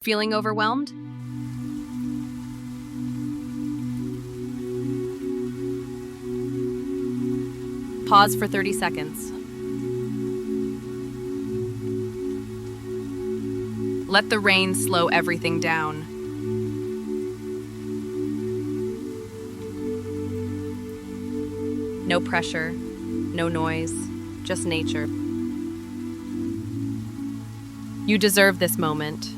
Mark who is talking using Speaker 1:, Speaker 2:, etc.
Speaker 1: Feeling overwhelmed? Pause for 30 seconds. Let the rain slow everything down. No pressure, no noise, just nature. You deserve this moment.